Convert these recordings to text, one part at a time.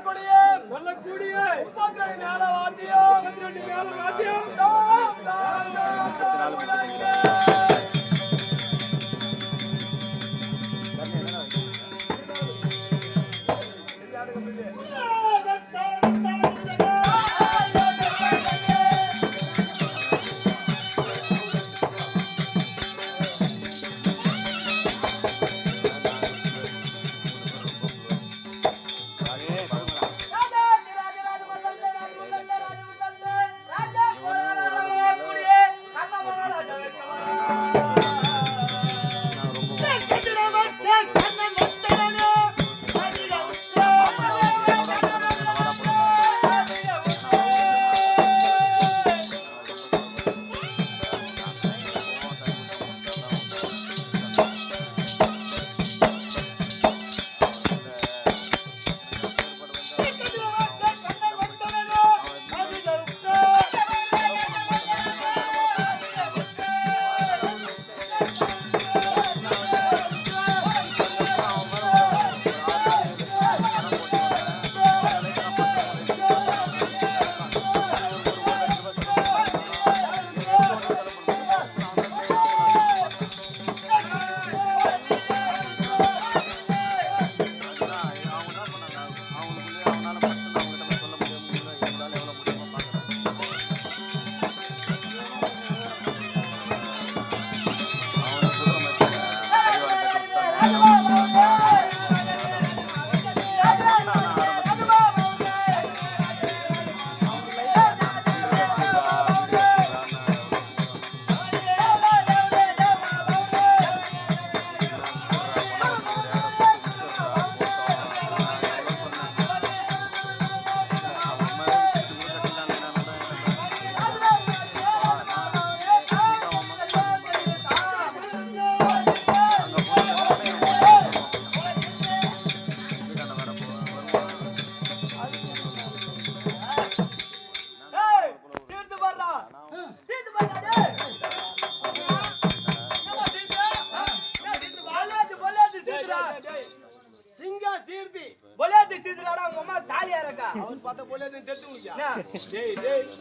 சொல்லக்கூடிய 32 மேல வாத்தியம் 32 மேல வாத்தியம்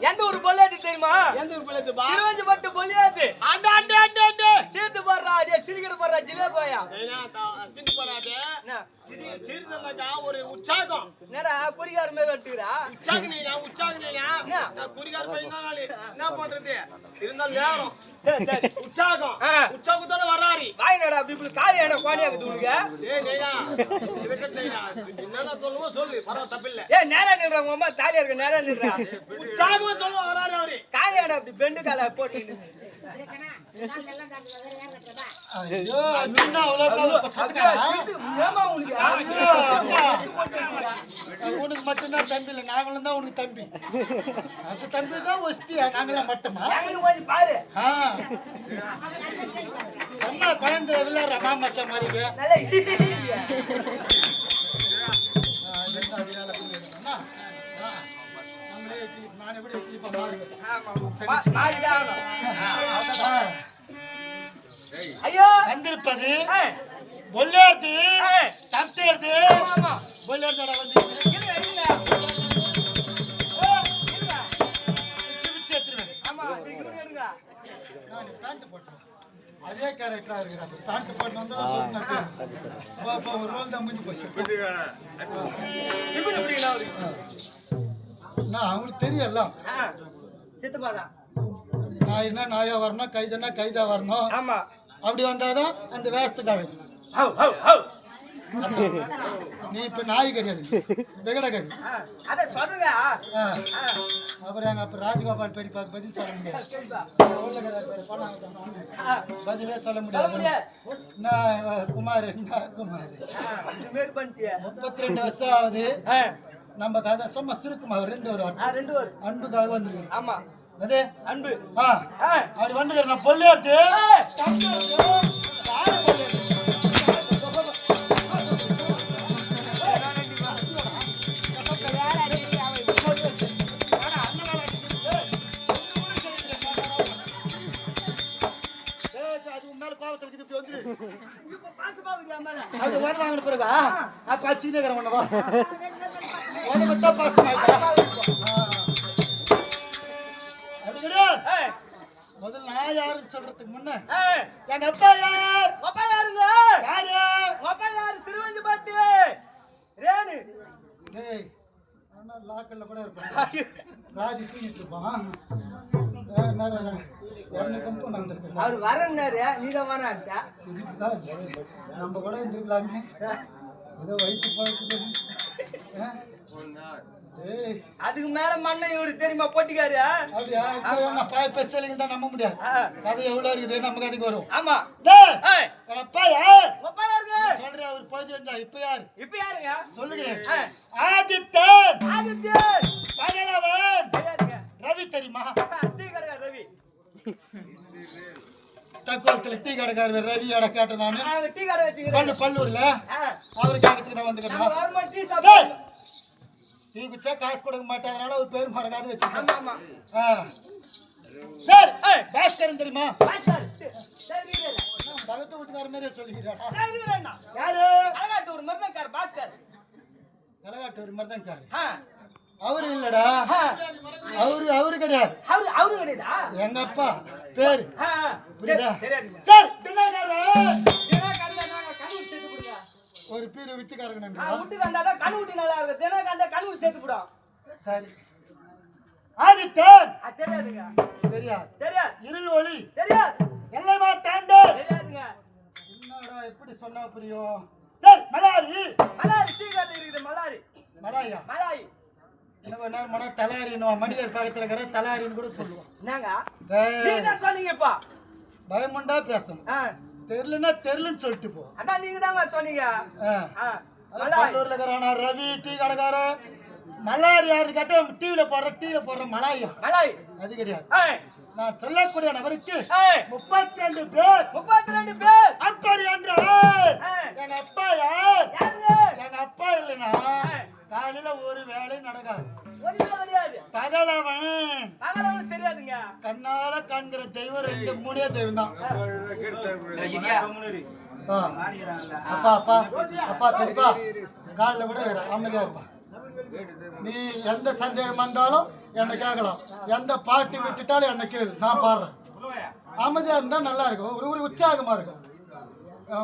எந்த ஒரு பொல்லாது தெரியுமா? எந்த ஒரு பொல்லாது பா? திருவஞ்சி பட்டு பொல்லாது. அண்ட அண்ட அண்ட அண்ட. சீத்து போறா, டேய் சிரிக்கிற போறா ஜிலேபியா. ஏனா சின்ன போறாதே. என்ன? சிரிதல்லடா ஒரு உற்சாகம். என்னடா குறிகார மேல வந்துறா? உற்சாகனேடா. நான் குறிகார பையன் நாளே. என்ன பண்றது? இருந்தால் நேரம். சரி சரி. உற்சாகத்தோட வராரி. வாய்னடா இப்படி காலியாட கோணியாக்குது உனக்கு. டேய் டேய்டா. இருக்கட்டேடா. என்னடா சொல்லுவோ சொல்லு. பரவ தப்பில்ல. ஏய் நேரா நில்றா உங்க அம்மா தாலியா இருக்க நேரா நில்றா. உற்சாகமா சொல்லுவோ வராரி அவரே. காலியாட இப்படி பெண்டு கால போட்டு. ஐயோ நின்னா அவ்வளவு ஏமா உனக்கு மட்டும்தான் தம்பி இல்லை நாங்களும் தான் உனக்கு தம்பி அந்த தம்பி தான் ஒஸ்தியா நாங்களாம் மட்டுமா பாரு சொன்னா குழந்தை விளையாடுற மாமச்சா மாதிரி நான் எப்படி ஐயோ வந்திருப்பது பொல்லேர்து தத்தேர்து பொல்லேர்தடா வந்து அதே கேரக்டரா இருக்கிறாங்க பேண்ட் போட்டு வந்தா ஒரு ரோல் தான் முடிஞ்சு போச்சு நான் அவங்களுக்கு தெரியல சித்தப்பாடா நான் என்ன நாயா வரணும் கைதுன்னா கைதா வரணும் ஆமா அப்படி வந்தாதான் அந்த வேஸ்துக்காக நீ இப்ப நாய் கிடையாது வெகடகரி அப்புறம் எங்க அப்ப ராஜகோபால் பெரியப்பாக்கு பதில் சொல்ல முடியாது பதிலே சொல்ல முடியாது நான் குமார் 32 வருஷம் ஆகுது நம்ம கதை சும்மா சிறுக்குமார் 2 ஒரு அன்புக்காக வந்துருக்கு ஆமா அதே அன்பு அப்படி வந்துக்கிறேன் நான் பொல்லியாட்டு அது வாங்கின பிறகு அப்ப சின்னகரம் பண்ணவா உனக்கு பாசமாயிட்டா முதல்ல நான் யாருன்னு சொல்றதுக்கு முன்ன எங்க அப்பா யார்? அப்பா யாருங்க? யாரு? அப்பா யாரு? சிறுவஞ்சி பாட்டு ரேணு. டேய் அண்ணா லாக்கல்ல கூட இருப்பான். ராஜி தூங்கிட்டு இருப்பான். அவர் வரன்னாரு, நீதான் வரான்ட்ட. நம்ம கூட இருந்திருக்கலாமே. ஏதோ வயிற்று பார்க்குது. அதுக்கு மேல மண்ணை இவரு தெரியுமா போட்டிக்காரு? அப்படியா? பாய் பேச்சலிங்க தான் நம்ப முடியாது. கதை எவ்வளவு இருக்குது நம்ம கதைக்கு வரும். ஆமா. அப்பா யார்? அப்பா யாருங்க? சொல்றேன் அவர் போயிட்டு வந்தா. இப்ப யாரு? இப்ப யாருங்க? சொல்லுகிறேன். ஆதித்தன். ஆதித்தன். பகலவன். ரவி தெரியுமா? டீ கடைக்கார ரவி. தக்கோலத்துல டீ கடைக்கார ரவி அட கேட்டேன் நானு. டீ கடை வச்சுக்கிறேன் பல்லூர்ல. அவரு கேட்கறதுக்கு நான் வந்துக்கிறேன். டீ சாப்பிடுறேன். டீ குடிச்சா காசு கொடுக்க மாட்டாதனால ஒரு பேர் மறக்காது வச்சுக்கிறேன். ஆமா. சார் பாஸ்கரன் தெரியுமா? பாஸ்கர். சரி பகத்து வீட்டுக்கார மாதிரியே சொல்லிக்கிறாடா. சரிங்கண்ணா. யாரு? கலகாட்டூர் மருதங்கார் பாஸ்கர். கலகாட்டூர் மருதங்கார். அவரு இல்லடா. அவரு கிடையாது. அவரு கிடையாதா? எங்க அப்பா பேரு. புரியுதா? சார் ஒரு பேரு விட்டுக்காரங்க. விட்டு கண்டாடா கண்ணு ஊட்டி நல்லா இருக்கு. தினம் கண்டா கண்ணு ஊட்டி சேர்த்து போடும். சரி. ஆதித்தன். தெரியாதுங்க. தெரியாது. இருள் ஒளி. தெரியாது. எல்லைமா தாண்டு. தெரியாதுங்க. என்னடா எப்படி சொன்னா புரியும்? சார் மலாரி. சீகால இருக்குது மலாரி. மலாய். என்ன நேரம் மன தலாரின்னு மணிவேர் பக்கத்துல இருக்கிற தலாரின்னு கூட சொல்லுவோம். என்னங்க? நீங்க சொன்னீங்கப்பா. பயமுண்டா பேசணும். தெரியலன்னா தெரியலன்னு சொல்லிட்டு போ. அதான் நீங்க தாங்க சொன்னீங்க. பல்லூர்ல இருக்கிறானா ரவி டீ கடைக்கார. மலாரி யாரு கேட்டா டிவில போடுற மலாயா? மலாய். அது கிடையாது. நான் சொல்லக்கூடிய நபருக்கு 32 பேர். அப்படி என்றால் எங்க அப்பா யார்? எங்க அப்பா இல்லைன்னா காலையில ஒரு வேலை நடக்காது. பகலவன் தெரியாதுங்க. கண்ணால காண்கிற தெய்வம் 2 3 தெய்வம் தான். அப்பா பெரியப்பா காலில கூட வேற அமைதியா இருப்பா. நீ எந்த சந்தேகம் வந்தாலும் என்ன கேட்கலாம். எந்த பாட்டு விட்டுட்டாலும் என்ன கேளு, நான் பாடுறேன். அமைதியா இருந்தா நல்லா இருக்கும். ஒரு உற்சாகமா இருக்கும்.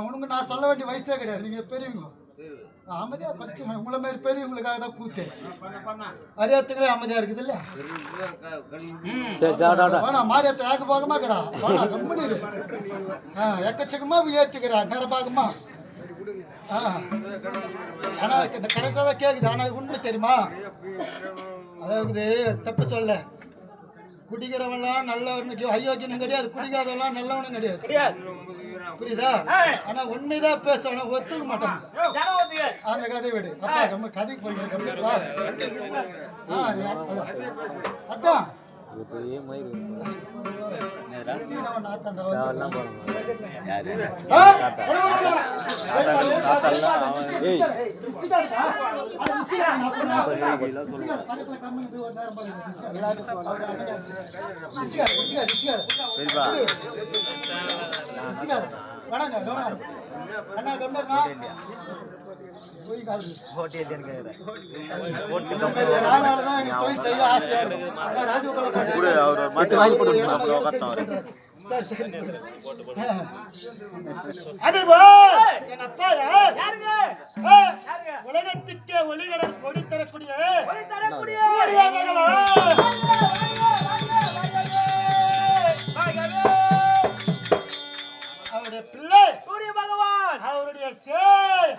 உனக்கு நான் சொல்ல வேண்டிய வயசே கிடையாது. நீங்க பெரியவங்க. அமைதியா பச்சு உங்களை மாதிரி பெரியவங்களுக்காக தான் கூத்து. அரியாத்துங்களே அமைதியா இருக்குது இல்ல? மாரியாத்த ஏக்க பாகமா இருக்கிறா. எக்கச்சக்கமா ஏற்றுக்கிறா நிறபாகமா. ஆனா கரெக்டா தான் கேக்குது. ஆனா உண்மை தெரியுமா? அதாவது தப்பு சொல்ல. குடிக்கிறவன்லாம் நல்லவனுக்கு அயோக்கியனும் கிடையாது. குடிக்காதவன்லாம் நல்லவனும் கிடையாது. புரியுதா? ஆனா உண்மைதான் பேசணும். ஒத்துக்க மாட்டாங்க. அந்த கதை விடு. அப்பா நம்ம கதைக்கு போயிட்டு அதான் உலகத்துக்கே ஒளிகடல் கொடி தரக்கூடிய அவருடைய பிள்ளை சூரிய பகவான். அவருடைய சேய்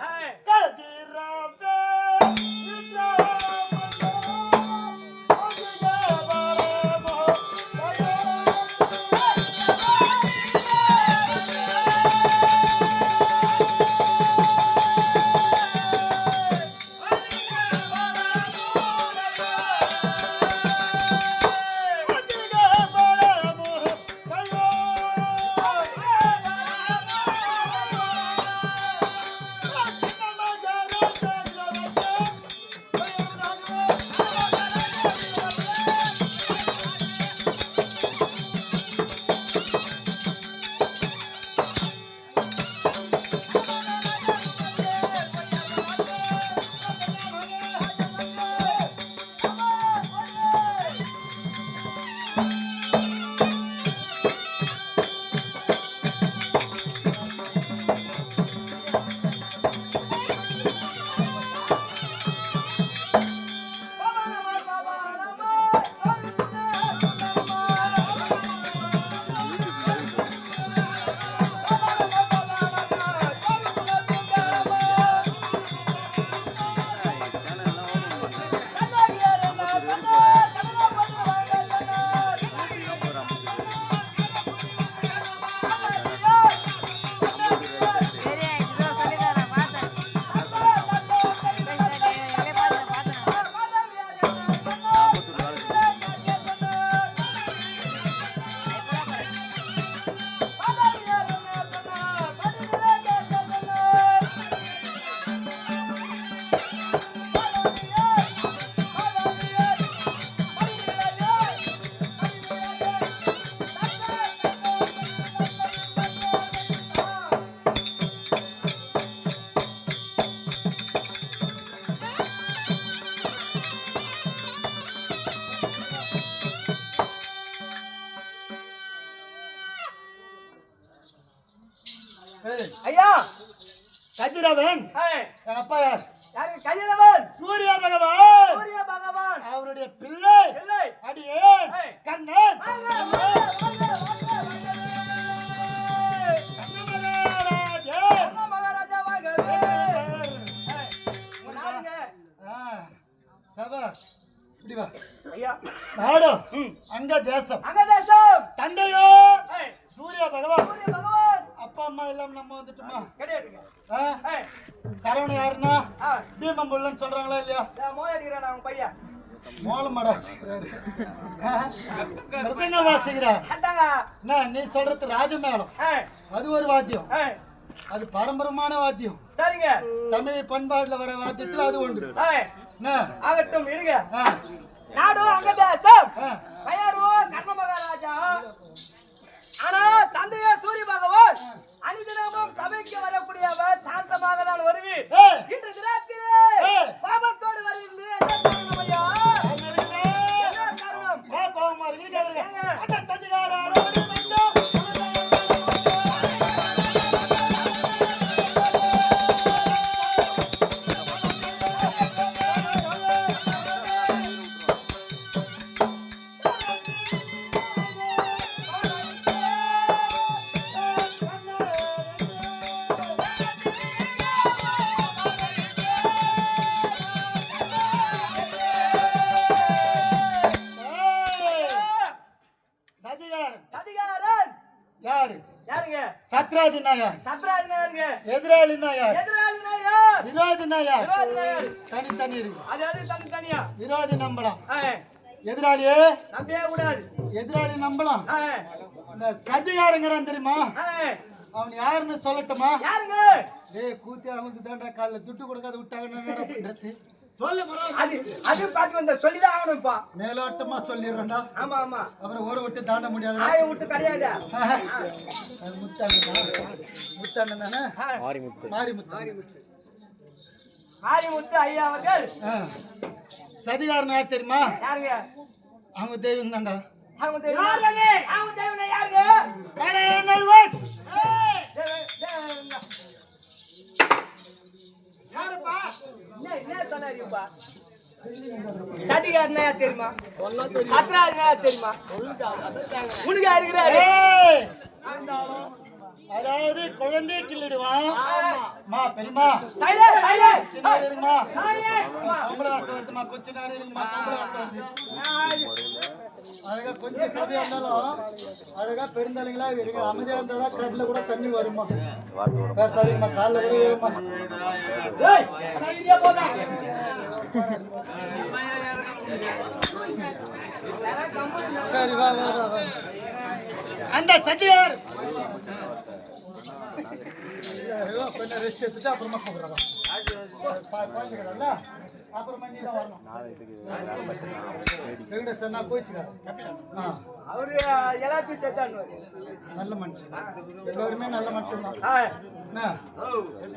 ஏய், ஐயா கதிரவன் ஏய், என் அப்பா யார்? யாரு கதிரவன்? சூரிய பகவான். சூரிய பகவான் அவருடைய பிள்ளை இல்லை. அடியேன் ஏய். கண்ணன். வாங்க, வாங்க, வாங்க, வாங்க. கண்ணமகாராஜா. அண்ணா மகாராஜா வாங்கவே. ஏய், உங்க நாடுங்க. சபா இப்படி வா. ஐயா நாடு அங்க தேசம் அங்க தேசம். தந்தையோ ஏய், சூரிய பகவான். சூரிய பகவான் அப்பா அம்மா எல்லாம் நம்ம வந்துட்டுமா? கிடையாதுங்க. ஆ? ஏய், சரவணன் யாருன்னா ஆ, பீமம் புள்ளன்னு சொல்றாங்களா இல்லையா? மோய் அடிக்கிறான் அவன் பையன். மோளமாடா மிருதங்க வாசிக்கிறார். அதாங்க. என்ன நீ சொல்றது ராஜமேளம், ஏய், அது ஒரு வாத்தியம். ஏய், அது பாரம்பரியமான வாத்தியம். சரிங்க. தமிழ் பண்பாடுல வர வாத்தியத்துல அது ஒன்று. ஏய், என்ன? ஆகட்டும் இருங்க. ஆ, நாடு அங்க தேசம். ஆ. பெயரோ கர்ண மகாராஜா. ஆனா தந்தையே சூரிய பகவான் அனிதினமும் சபைக்கு வரக்கூடியவர் சாந்தமாக தான் வருவீர். ஏய். இன்று தினத்திலே ஏய். பாபத்தோடு வருவீர்கள். என்ன காரணம் ஐயா? என்ன காரணம்? வா, கோவமா இருக்கு. நீ கேக்குறீங்க. ஏங்க? அட சதிகாரா, அட மஞ்சள். சதிகாரன் சதிகாரன் யாரு? யாருங்க? சத்ராஜினா யார்? சத்ராஜனா யாருங்க? எதிராளினா யார்? எதிராளினா யார்? விரோதினா யார்? விரோதினா யார்? தனித்தனி இருக்கு. அது தனித்தனியா. விரோதி நம்பலாம், ஏய், எதிராளியே நம்பவே கூடாது. எதிராளி நம்பலாம். ஏய், இந்த சதிகாரங்கிறான் தெரியுமா? ஏய், அவன் யாருன்னு சொல்லட்டுமா? யாருங்க? டேய் கூத்தி அவங்களுக்கு தாண்டா காலைல துட்டு கொடுக்காத விட்டாங்கன்னு என்னடா பண்றது? சொல்லு அது அது பாத்து வந்த சொல்லிதான் ஆகணும்ப்பா. மேலோட்டமா சொல்லிடுறேன்டா, ஆமா ஆமா. அப்புறம் ஒரு விட்டு தாண்ட முடியாது. ஆய விட்டு கிடையாது. முத்தாண்ணன் தானே? மாரிமுத்து மாரிமுத்து. ஐயா அவர்கள் சதிகாரன் யார் தெரியுமா? யாருங்க? அவங்க தெய்வம் தாண்டா. அவங்க தெய்வம் யாருங்க? அவங்க தெய்வம் யாருங்க? கடனல்வன். யாருப்பா? என்ன சொன்னாருப்பா? சதிகாரனா யார் தெரியுமா? சத்ராஜனா யார் தெரியுமா? உனக்கு யார் இருக்கிறாரு? ஏய்! அதாவது குழந்தை கிள்ளிடுவான். மா பெரியமா சைலண்ட் சைலண்ட் சின்ன இருங்கம்மா. சைலண்ட் பொம்பளை வாசம் வருதுமா, கொஞ்ச நேரம் இருங்கம்மா. பொம்பளை வாசம் வருது. அழகா கொஞ்சம் சபையா இருந்தாலும் அழகா பெருந்தாளிங்களா இருங்க. அமைதியா இருந்தா கடல கூட தண்ணி வருமா. பேசாதீங்கம்மா, காலில் கூட ஏறுமா. ஏய் சரியா போடா. சரி வா வா வா வா. அந்த சத்தியார் கொஞ்சம் ரெஸ்ட் எடுத்துட்டு அப்புறமா கூப்பிடுறா. பாய்ச்சுக்கிறல்ல அப்புறமா நீ தான் வரணும். வெங்கடேசன் நான் போயிச்சுக்கிறேன். அவரு எல்லாத்தையும் சேர்த்தான்னு நல்ல மனுஷன், எல்லாருமே நல்ல மனுஷன் தான். ஆ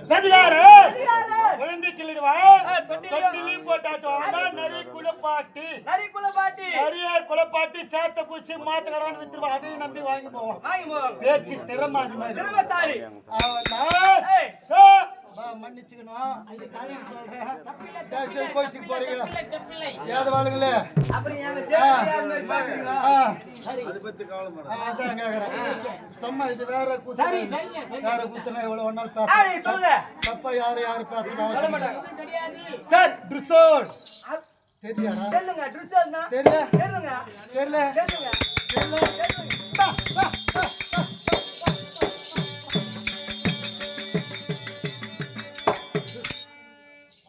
சதிகாரு சதிகாரன் குழந்தை கிள்ளிடுவான். தொட்டிலையும் தொட்டிலையும் போட்டாட்டும். நரி குளப்பாட்டி நரிக்குள்ள பாட்டி நிறைய குளப்பாட்டி சேத்த பூச்சி மாத்து கடான்னு வித்துருவான். அதையும் நம்பி வாங்கி போவான். வாங்கி போவாங்க. பேச்சு திறமை அது மாதிரி. திருமசாரி ஏய் மன்னிச்சுக்கணும், இது காரியம் சொல்றேன். கோச்சிக்கு போறீங்க ஏது வாழுங்களே. அப்புறம் எங்க தேவையான மாதிரி பாக்குறீங்க. அதான் கேக்குறேன். சும்மா இது வேற கூத்து, வேற கூத்துனா இவ்வளவு ஒன்னாலும் பேச சரி சொல்லுங்க. தப்பா யாரு பேசணும் சொல்ல மாட்டாங்க. சார். ட்ரிசோல் தெரியாடா? சொல்லுங்க ட்ரிச்சர்னா தெரியல சொல்லுங்க தெரியல சொல்லுங்க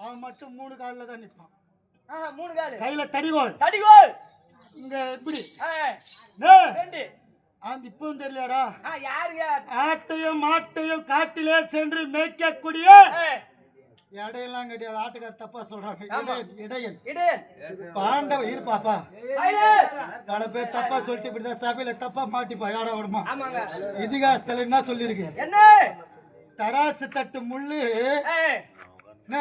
அவன் மட்டும் 3 கால்ல தான் நிப்பான். மூணு காலு கையில தடிவோல், தடிகோல் இங்க இப்படி ரெண்டு அந்த இப்பவும் தெரியலடா. யாருங்க? ஆட்டையும் மாட்டையும் காட்டிலே சென்று மேய்க்கக்கூடிய இடையெல்லாம் கிடையாது. ஆட்டுக்கார தப்பா சொல்றாங்க. இடையன் இடையன் பாண்டவ இரு பாப்பா. சைலண்ட் பல பேர் தப்பா சொல்லிட்டு இப்படிதான் சபையில தப்பா மாட்டிப்பா. ஏடா விடுமா. ஆமாங்க. இதிகாசத்துல என்ன சொல்லிருக்கு? என்ன தராசு தட்டு முள்ளு என்ன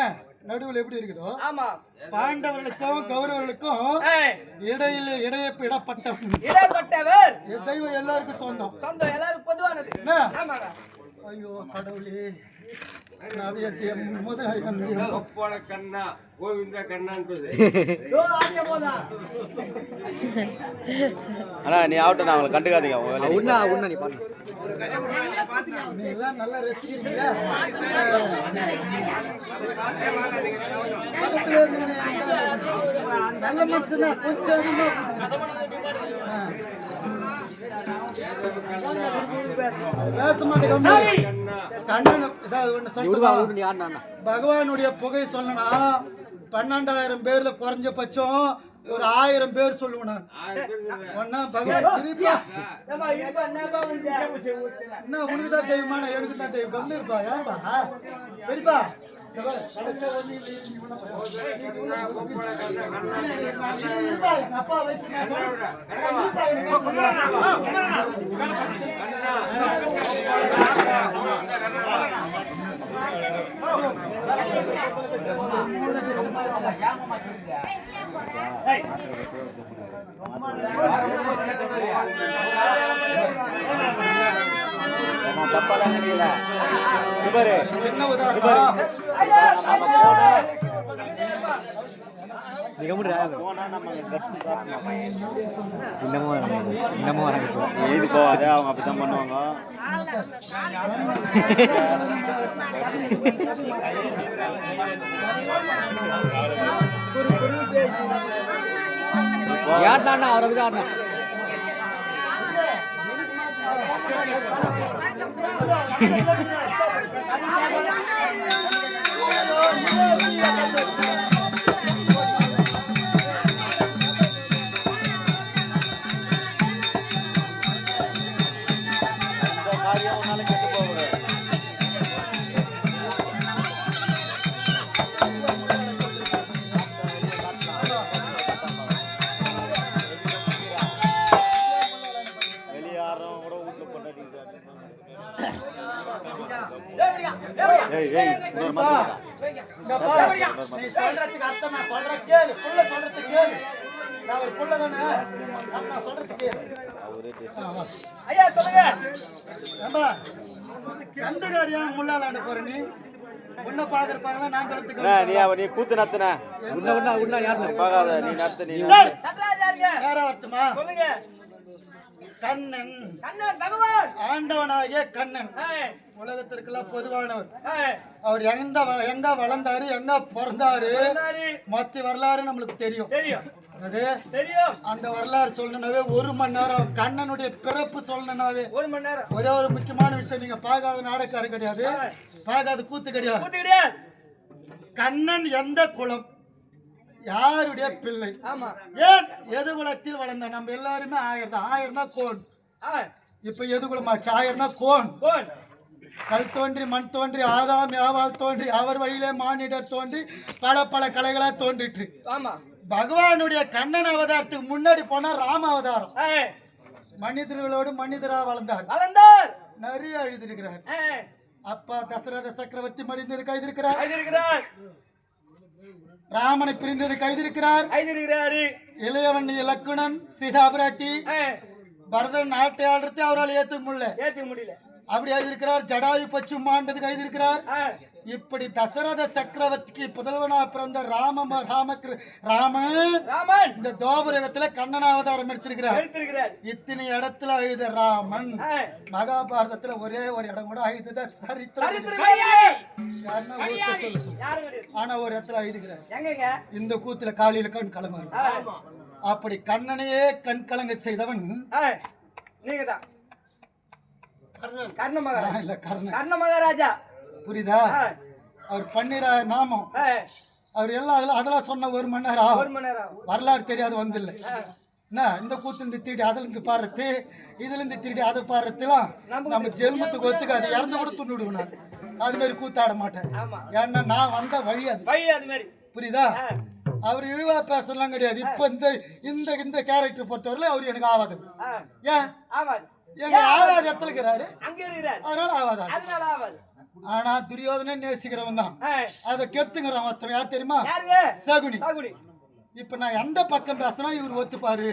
நடுவுல எப்படி இருக்குதோ, ஆமா பாண்டவர்களுக்கும் கௌரவர்களுக்கும் இடையில இடப்பட்டவர் இடப்பட்டவர் தெய்வம் எல்லாருக்கும் சொந்தம். சொந்தம் எல்லாரும் பொதுவானது. என்ன? ஆமாங்க. ஐயோ கடவுளே என்னுடைய கண்ணா கோவிந்த கண்ணான்றது அண்ணா நீ ஆகட்டும் நான் அவங்களை கண்டுக்காதீங்க நீங்களாம் நல்லா ரசிக்கிறீங்க நல்ல மனுஷன் தான் கொஞ்சம் பேச மாட்டேங்க கண்ணன் ஏதாவது ஒண்ணு சொல்லுவா பகவானுடைய புகை சொல்லணும் 12,000 பேர்ல குறைஞ்சபட்சம் ஒரு 1000 பேர் சொல்லுவேன் நான் ஒன்னா பகவான் என்ன உனக்கு தான் தெய்வமா நான் எனக்கு தான் தெய்வம் கம்மி இருப்பா ஏன்பா பெரியப்பா அப்பா வயசு சின்ன உதாரணம் எழுதி போவாதே அவங்க அப்படித்தான் பண்ணுவாங்க யாருன்னா அவரை பத்தி யாருன்னா எந்த காரியம் முள்ளாலாண்ட போற நீ உன்ன பாக்குறப்பாங்களா நான் சொல்றதுக்கு நீ கூத்து நத்துன பாக்காத நீ நத்து நீ யார வருத்தமா கண்ணன் ஆண்டவனாகிய கண்ணன் உலகத்திற்கெல்லாம் பொதுவானவர். அவர் எங்க வளர்ந்தாரு எங்க பிறந்தாரு மொத்த வரலாறு நம்மளுக்கு தெரியும். அது அந்த வரலாறு சொல்லணும்னாவே 1 மணி நேரம். கண்ணனுடைய பிறப்பு சொல்லணும்னாவே 1 மணி நேரம். ஒரே ஒரு முக்கியமான விஷயம், நீங்க பார்க்காத நாடகாரு கிடையாது, பார்க்காத கூத்து கிடையாது. கண்ணன் எந்த குலம், யாருடைய பிள்ளை, ஏன் எது குலத்தில் வளர்ந்த? நம்ம எல்லாருமே 1000 தான். 1000 கோன். இப்ப எது குலமாச்சு? 1000 கோன். கல் தோன்றி மண் தோன்றி ஆதாம் யாவால் தோன்றி அவர் வழியிலே மானிடர் தோன்றி பல பல கலைகளா தோன்றிட்டு. பகவானுடைய கண்ணன் அவதாரத்துக்கு முன்னாடி போனா ராம அவதாரம். மனிதர்களோடு மனிதரா வளர்ந்தார். நிறைய எழுதியிருக்கிறார். அப்பா தசரத சக்கரவர்த்தி மடிந்தது கைதிருக்கிறார். ராமனை பிரிந்தது கைதிருக்கிறார். இளையவன் இலக்குணன் சீதாபிராட்டி பரதன் நாட்டை ஆடுறது அவரால் ஏத்துக்க முடியல. அப்படி எழுதியிருக்கிறார். ஜடாயு பச்சு மாண்டது கைதிருக்கிறார். இப்படி தசரத சக்கரவர்த்திக்கு புதல்வனா பிறந்த ராமன் இந்த தோபரகத்துல கண்ணன் அவதாரம் எடுத்திருக்கிறார். இத்தனை இடத்துல எழுத ராமன். மகாபாரதத்துல ஒரே ஒரு இடம் கூட எழுத சரித்திரம். ஆனா ஒரு இடத்துல எழுதுகிறார். இந்த கூத்துல காலையில கண் கலங்காரு. அப்படி கண்ணனையே கண் கலங்க செய்தவன் நீங்கதான். கர்ண மகாராஜா புரியுதா? அவர் 12 நாமம். அவர் எல்லாம் அதெல்லாம் சொன்ன 1 மணி நேரம். வரலாறு தெரியாது வந்துல்ல. இந்த கூத்து இருந்து திருடி அதுல இருந்து பாடுறது, இதுல இருந்து திருடி அதை பாடுறதுலாம் நம்ம ஜென்மத்துக்கு ஒத்துக்காது. இறந்து கூட துண்ணுடுவேன் நான். அது மாதிரி கூத்தாட மாட்டேன். ஏன்னா நான் வந்த வழி அது. புரியுதா? அவர் இழிவா பேசலாம் கிடையாது. இப்ப இந்த இந்த கேரக்டர் பொறுத்தவரையில அவர் எனக்கு ஆவாது. ஏன் எங்க ஆவாத இடத்துல இருக்கிறாரு, அதனால ஆவாது. ஆனா துரியோதனை நேசிக்கிறவன் தான். அதை கெடுத்துங்கிறான் ஒருத்தன். யார் தெரியுமா? சகுனி. இப்ப நான் எந்த பக்கம் பேசினா இவர் ஒத்துப்பாரு.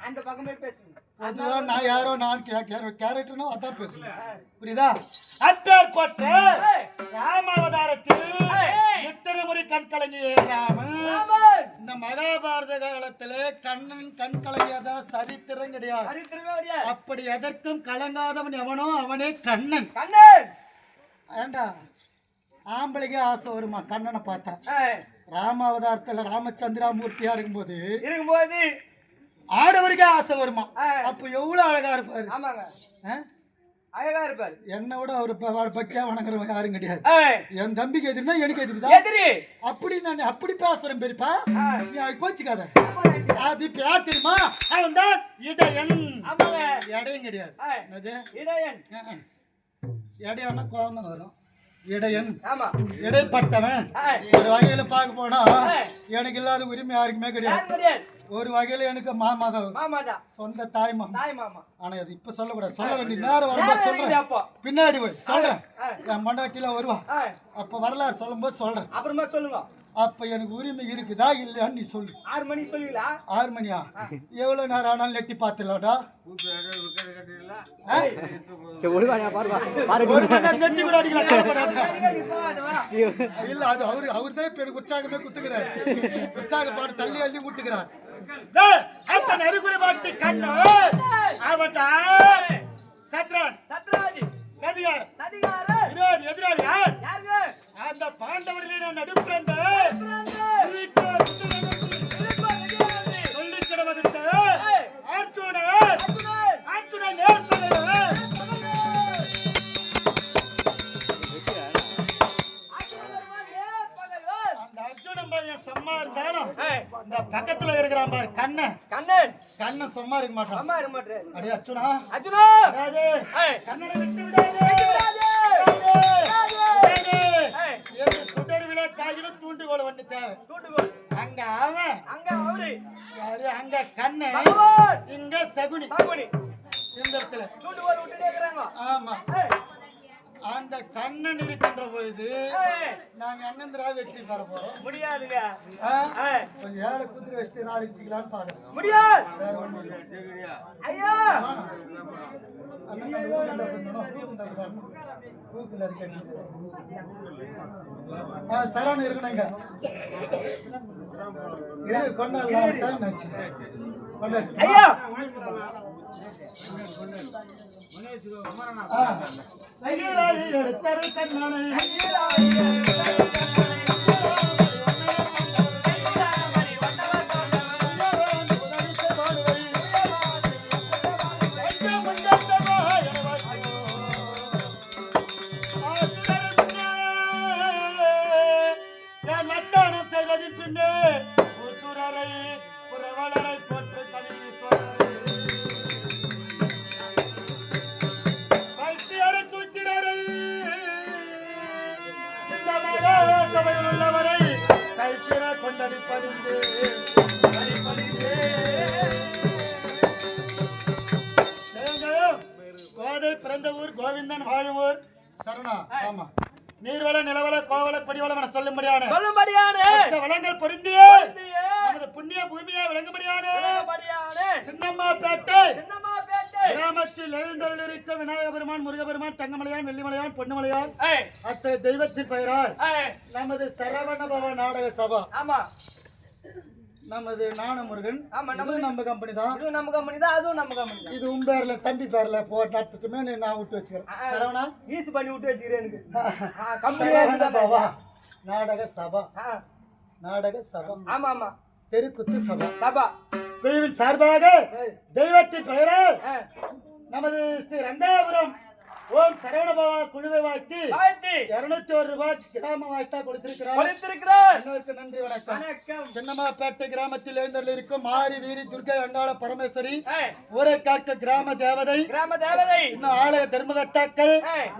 அந்த பக்கமே பேசுங்க. பொதுவா நான் யாரோ நான் கேரக்டர்னோ அதான் பேசுவேன். புரியுதா? அப்பேற்பட்ட ராமாவதாரத்தில் இத்தனை முறை கண் கலங்கிய ராமன் இந்த மகாபாரத காலத்திலே கண்ணன் கண் கலங்கியதா சரித்திரம் கிடையாது. அப்படி எதற்கும் கலங்காதவன் எவனோ அவனே கண்ணன். ஏண்டா ஆம்பளைக்கே ஆசை வருமா கண்ணனை பார்த்தா? ராமாவதாரத்துல ராமச்சந்திராமூர்த்தியா இருக்கும்போது ஆடவருக்கே ஆசை வருமா? அப்ப எவ்வளவு அழகா இருப்பாரு. அழகா இருப்பாரு. என்ன விட அவரு பக்கியா வணங்குறவன் யாரும் கிடையாது. என் தம்பிக்கு எதிரினா எனக்கு எதிரிதான். அப்படி நான் அப்படி பேசுறேன் பெரியப்பா, நீ கோச்சுக்காத. அது இப்ப யார் தெரியுமா? அவன் தான் இடையன். இடையும் கிடையாது. இடையன்னா கோபம் தான் வரும். இடையன் இடைப்பட்டவன். ஒரு வகையில பார்க்க போனா எனக்கு இல்லாத உரிமை யாருக்குமே கிடையாது. ஒரு வகையில எனக்கு மாமா தான், சொந்த தாய் மாமா. ஆனா அது இப்ப சொல்லக்கூடாது, சொல்ல வேண்டிய நேரம் வரும்போது சொல்றேன். பின்னாடி போய் சொல்றேன். என் மண்டவட்டில வருவா, அப்ப வரலாறு சொல்லும் போது சொல்றேன். அப்புறமா சொல்லுங்க. அப்ப எனக்கு உரிமை இருக்குதா இல்லையான்னு நீ சொல்லு. 6 மணி சொல்லுவீங்களா? 6 மணியா? எவ்வளவு நேரம் ஆனாலும் நெட்டி பாத்துலாம்டா. நெட்டி கூட அடிக்கலாம். இல்ல அது அவரு தான் இப்ப எனக்கு உற்சாகமே குத்துக்கிறார். உற்சாக பாட்டு தள்ளி அள்ளி விட்டுக்கிறார். நெருக்குடி பாட்டு கண்ணு அவன்டா சத்ரான் சதிகார். எதிராளி யார்? அந்த பாண்டவர்களின் நடுப்பிறந்த சொல்லி கிடவதற்கு அர்ஜுனன் ஏற்படுகிறார். அந்த அர்ஜுனன் பையன் சும்மா இருந்தாலும் இந்த பக்கத்துல இருக்கிறான் பாரு கண்ணன் சும்மா இருக்க மாட்டான். அடே அர்ஜுனா கண்ணனை விட்டு விடாதே. சுடர்விலே காயிலும் தூண்டுகோல் ஒண்ணு தேவை. அங்க அவன் யாரு? அங்க கண்ணன், இங்க சகுனி. இந்த இடத்துல ஆமா. அந்த கண்ணன் இருக்கின்ற பொழுது நாங்க அண்ணந்திரா வெற்றி பெற போறோம். முடியாதுங்க. கொஞ்சம் 7 குதிரை வச்சுட்டு நாளைக்கு பாக்குறேன். முடியாது. ஐயா சரண் இருக்கணுங்க. ஐயா எடுத்தரு கண்ணனை நான் வட்டானம் செய்ததின் பின்னே உசுரரை புறவளரை போற்று கலீஸ்வரரை வைத்தியரை தூத்திரரை இந்த மகாசபையில் உள்ளவரை கைசிற கொண்டடிப்படிந்து கோதை பிறந்த ஊர் கோவிந்தன் வாழும் ஊர் சரணா. ஆமா. நீர்வள நிலவள கோவள கொடிவளம் என சொல்லும்படியான வளங்கள் பொருந்திய நமது புண்ணிய பூமியை விளங்கும்படியான சின்னம்மாப்பேட்டை கிராமத்தில் எழுந்தருளிருக்க விநாயக பெருமான், முருகபெருமான், தங்கமலையான், வெள்ளிமலையான், பொன்னுமலையான் அத்தகைய தெய்வத்தின் பெயரால் நமது சரவண பவ நாடக சபா, நமது நாணமுருகன், நம்ம கம்பெனி தான். அதுவும் நம்ம கம்பெனி. இது உன் பேர்ல தம்பி பேர்ல போட்டுமே நான் விட்டு வச்சுக்கிறேன். சரவணா ஈஸு பண்ணி விட்டு வச்சுக்கிறேன். சரவண பவா நாடக சபா. நாடக சபா. ஆமா ஆமா. தெருக்குத்து சபா. சபா குழுவின் சார்பாக தெய்வத்தின் பெயரால் நமது ஸ்ரீ ரங்காபுரம் ஓம் சரவணபவா குழுவை வாழ்த்தி 201 ரூபாய் கிராம வாய்த்தா கொடுத்திருக்கிறார். நன்றி வணக்கம். சின்னமாப்பேட்டை கிராமத்தில் எழுந்தருளிருக்கும் மாரி வீரி துர்கை அங்காள பரமேஸ்வரி, ஊரை காக்க கிராம தேவதை, இன்னும் ஆலய தர்மகர்த்தாக்கள்,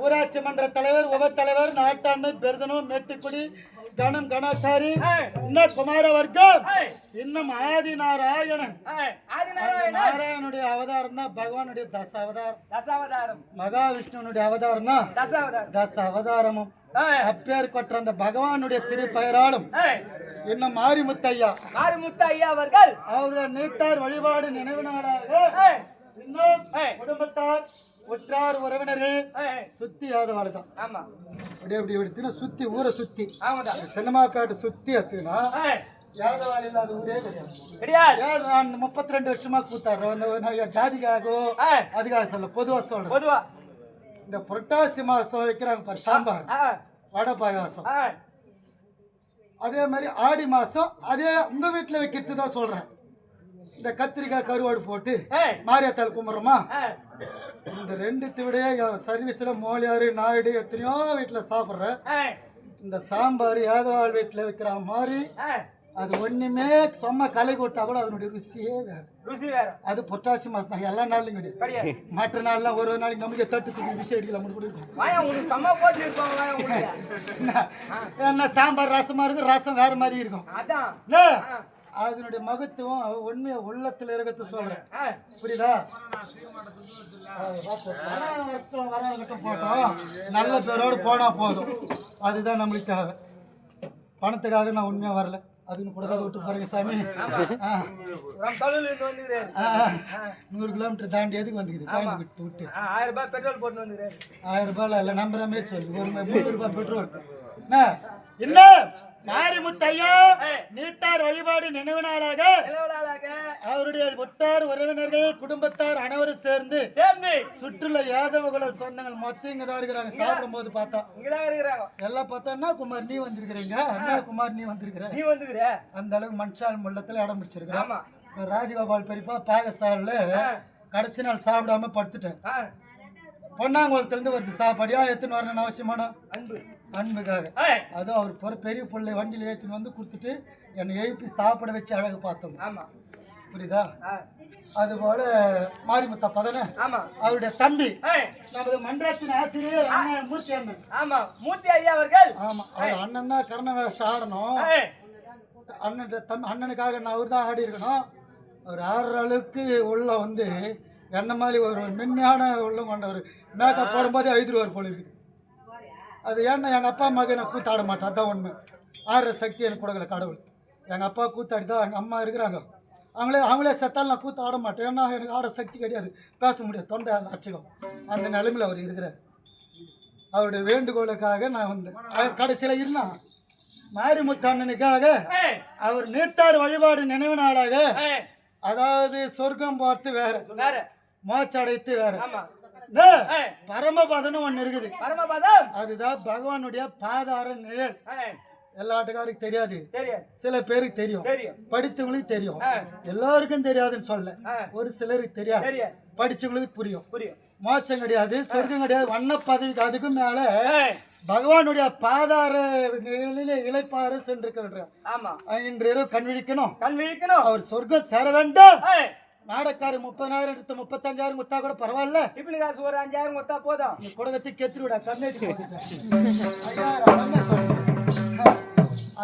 ஊராட்சி மன்ற தலைவர், உப தலைவர், நாட்டாண்மை, பெருதனூர், மேட்டுக்குடி, கணம் கணாச்சாரி இன்னும் குமார வர்க்கம் இன்னும் ஆதி நாராயணன் நாராயணனுடைய அவதாரம் தான் பகவானுடைய தசாவதாரம் மகாவிஷ்ணுனுடைய அவதாரம் தான் தச அவதாரமும் அப்பேற்பட்ட அந்த பகவானுடைய திருப்பெயராலும் இன்னும் மாரிமுத்தையா அவர்கள் அவருடைய நீத்தார் வழிபாடு நினைவு நாளாக இன்னும் குடும்பத்தார் உற்றார் உறவினர்கள் சுத்தி யாதவாளுதான் அப்படி அப்படி எடுத்துனா சுத்தி ஊரை சுத்தி சினிமாப்பேட்டை சுத்தி எத்துனா யாதவாள் இல்லாத ஊரே கிடையாது. நான் 32 வருஷமா கூத்தாடுறேன் ஜாதிக்காகவோ அதுக்காக சொல்ல பொதுவா சொல்றேன். இந்த புரட்டாசி மாசம் வைக்கிறாங்க பாரு சாம்பார் வடை பாயாசம், அதே மாதிரி ஆடி மாசம் அதே உங்க வீட்டுல வைக்கிறது தான் சொல்றேன். இந்த கத்திரிக்காய் கருவாடு போட்டு மாரியாத்தாள் கும்பிட்றோமா, இந்த ரெண்டுத்தை விட சர்வீஸ்ல மோலியாரு நாயுடு எத்தனையோ வீட்டுல சாப்பிட்றேன். இந்த சாம்பார் யாதவாள் வீட்டுல வைக்கிற மாதிரி அது ஒண்ணுமே சும்மா களை கொடுத்தா கூட அதனுடைய ருசியே வேற. அது புரட்டாசி மாசம் தான், எல்லா நாள்லையும் கிடையாது. மற்ற நாள்லாம் ஒரு நாளைக்கு நமக்கு தட்டு விஷயம் அடிக்கலாம் என்ன சாம்பார் ரசமா இருக்கும், ரசம் வேற மாதிரி இருக்கும். அதனுடைய மகத்துவம் உண்மையை உள்ளத்துல இருக்கிறது சொல்றேன், புரியுதா? போட்டோம் நல்ல பேரோடு போனா போதும், அதுதான் நம்மளுக்கு தேவை. பணத்துக்காக நான் உண்மையா வரல, அதுன்னு கொடுக்காத விட்டு பாருங்க சாமி. 100 கிலோமீட்டர் தாண்டி எதுக்கு வந்துக்குது கோயம்புத்தூர் விட்டு? 1000 ரூபாய் பெட்ரோல் போட்டு வந்துக்கிறேன். 1000 ரூபாய் இல்ல, நம்புற மாதிரி சொல்லு. ஒரு 3 ரூபாய் பெட்ரோல் என்ன மாரிமுத்தையா நீத்தார் வழிபாடு நினைவு நாளாக அவருடைய உற்றார் உறவினர்கள் குடும்பத்தார் அனைவரும் சேர்ந்து சுற்றுலா யாதவகுல சொந்தங்கள் மொத்தம் இங்கதான் இருக்கிறாங்க. சாப்பிடும் போது பார்த்தா எல்லாம் பார்த்தா என்ன குமார் நீ வந்திருக்கிறீங்க, என்ன குமார் நீ வந்திருக்கிற, அந்த அளவுக்கு மனுஷால் முள்ளத்துல இடம் பிடிச்சிருக்கிறேன். ராஜகோபால் பெரியப்பா பாகசால கடைசி நாள் சாப்பிடாம படுத்துட்டேன். பொன்னாங்குளத்துல இருந்து வருது சாப்பாடியா எத்தனை வரணும்னு அவசியமான அன்புக்காக. அதுவும் அவர் பெரிய பிள்ளை வண்டியில ஏற்றின்னு வந்து கொடுத்துட்டு என்னை எழுப்பி சாப்பிட வச்சு அழகு பார்த்தோம், புரியுதா? அது போல மாரிமுத்தா பதன அவருடைய தம்பி நமது மன்றாத்தின் ஆசிரியர் அண்ணன் மூர்த்தி அண்ணன். மூர்த்தி ஐயா அவர்கள் அவர் அண்ணன் தான் கர்ண வேஷம் ஆடணும். அண்ணனுக்காக நான் அவர் தான் ஆடி இருக்கணும். அவர் ஆடுற அளவுக்கு உள்ள வந்து என்ன மாதிரி ஒரு மென்மையான உள்ளம் கொண்டவர். மேக்கப் போடும்போதே 5 ரூபா போல இருக்குது. அது ஏன்னா எங்கள் அப்பா அம்மாவுக்கு நான் கூத்தாட மாட்டேன், அதான் உண்மை. ஆடுற சக்தி எனக்கு கொடுக்கல கடவுள். எங்கள் அப்பா கூத்தாடி தான் எங்கள் அம்மா இருக்கிறாங்க, அவங்களே செத்தாலும் நான் கூத்து ஆட மாட்டேன். ஏன்னா எனக்கு ஆட சக்தி கிடையாது, பேச முடியாது, தொண்டை அச்சகம். அந்த நிலைமையில் அவர் இருக்கிறார். அவருடைய வேண்டுகோளுக்காக நான் வந்தேன். கடைசியில் இருந்தான் மாரிமுத்து அண்ணனுக்காக அவர் நீத்தார் வழிபாடு நினைவு நாளாக, அதாவது சொர்க்கம் பார்த்து வேற மோச்சடைத்து வேற பரமபதம் ஒண்ணு இருக்குது. அதுதான் பகவானுடைய பாதார நிழல். எல்லா ஆட்டுக்காருக்கு தெரியாது, சில பேருக்கு தெரியும், படித்தவங்களுக்கு தெரியும். எல்லாருக்கும் தெரியாதுன்னு சொல்ல, ஒரு சிலருக்கு தெரியாது, படிச்சவங்களுக்கு புரியும். மோட்சம் கிடையாது, சொர்க்கம் கிடையாது, வண்ண பதவிக்கு அதுக்கும் மேல பகவானுடைய பாதார நிலையில இளைப்பாறு சென்று இன்று இரவு கண்விழிக்கணும். அவர் சொர்க்கம் சேர வேண்டும். நாடக்காரு 30,000 எடுத்து 35,000 கொடுத்தா கூட பரவாயில்ல. ஒரு 5,000 கொடுத்தா போதும். நீ குடகத்தி கெத்துருடா கண்ணேட்டி.